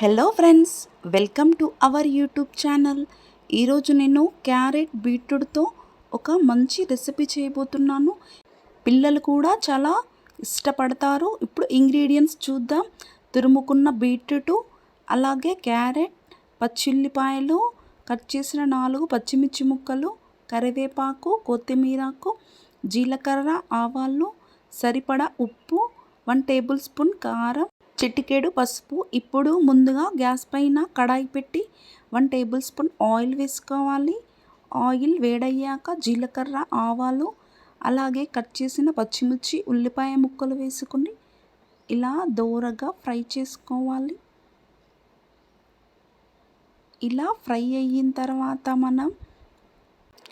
Hello friends, welcome to our YouTube channel. ఈరోజు నేను carrot బీట్రూట్తో ఒక మంచి రెసిపీ చేయబోతున్నాను. పిల్లలు కూడా చాలా ఇష్టపడతారు. ఇప్పుడు ఇంగ్రీడియంట్స్ చూద్దాం. తురుముకున్న బీట్రూట్, అలాగే క్యారెట్, పచ్చిల్లిపాయలు, కట్ చేసిన 4 పచ్చిమిర్చి ముక్కలు, కరివేపాకు, కొత్తిమీరకు, జీలకర్ర, ఆవాలు, సరిపడా ఉప్పు, 1 టేబుల్ స్పూన్ కారం, చిటికెడు పసుపు. ఇప్పుడు ముందుగా గ్యాస్ పైన కడాయి పెట్టి 1 టేబుల్ స్పూన్ ఆయిల్ వేసుకోవాలి. ఆయిల్ వేడయ్యాక జీలకర్ర, ఆవాలు, అలాగే కట్ చేసిన పచ్చిమిర్చి, ఉల్లిపాయ ముక్కలు వేసుకుని ఇలా దోరగా ఫ్రై చేసుకోవాలి. ఇలా ఫ్రై అయిన తర్వాత మనం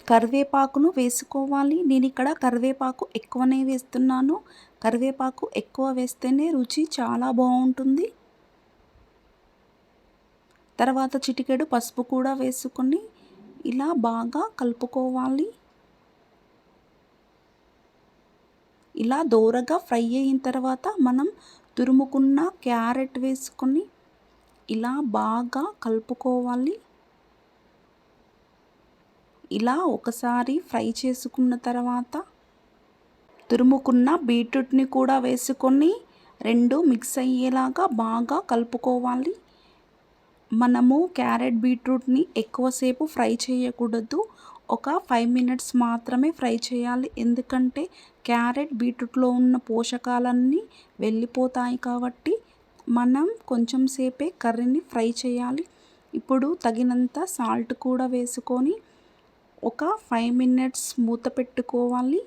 కరివేపాకును వేసుకోవాలి. నేను ఇక్కడ కరివేపాకు ఎక్కువనే వేస్తున్నాను. కరివేపాకు ఎక్కువ వేస్తేనే రుచి చాలా బాగుంటుంది. తర్వాత చిటికెడు పసుపు కూడా వేసుకొని ఇలా బాగా కలుపుకోవాలి. ఇలా దోరగా ఫ్రై అయిన తర్వాత మనం తురుముకున్న క్యారెట్ వేసుకొని ఇలా బాగా కలుపుకోవాలి. ఇలా ఒకసారి ఫ్రై చేసుకున్న తర్వాత తురుముకున్న బీట్రూట్ని కూడా వేసుకొని 2 మిక్స్ అయ్యేలాగా బాగా కలుపుకోవాలి. మనము క్యారెట్ బీట్రూట్ని ఎక్కువసేపు ఫ్రై చేయకూడదు. ఒక 5 మినిట్స్ మాత్రమే ఫ్రై చేయాలి. ఎందుకంటే క్యారెట్ బీట్రూట్లో ఉన్న పోషకాలన్నీ వెళ్ళిపోతాయి కాబట్టి మనం కొంచెం సేపే కర్రీని ఫ్రై చేయాలి. ఇప్పుడు తగినంత సాల్ట్ కూడా వేసుకొని ఒక 5 మినిట్స్ మూత పెట్టుకోవాలి.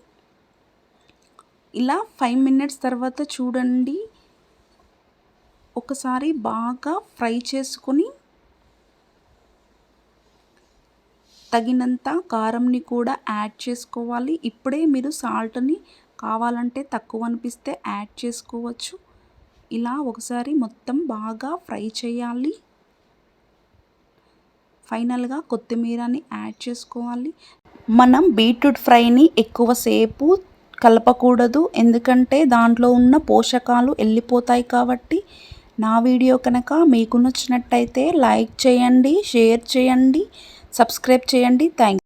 ఇలా 5 మినిట్స్ తర్వాత చూడండి, ఒకసారి బాగా ఫ్రై చేసుకొని తగినంత కారంని కూడా యాడ్ చేసుకోవాలి. ఇప్పుడే మీరు సాల్ట్ని కావాలంటే తక్కువ అనిపిస్తే యాడ్ చేసుకోవచ్చు. ఇలా ఒకసారి మొత్తం బాగా ఫ్రై చేయాలి. ఫైనల్గా కొత్తిమీరని యాడ్ చేసుకోవాలి. మనం బీట్రూట్ ఫ్రైని ఎక్కువసేపు కలపకూడదు, ఎందుకంటే దాంట్లో ఉన్న పోషకాలు వెళ్ళిపోతాయి కాబట్టి. నా వీడియో కనుక మీకు నచ్చినట్టయితే లైక్ చేయండి, షేర్ చేయండి, సబ్స్క్రైబ్ చేయండి. థ్యాంక్స్.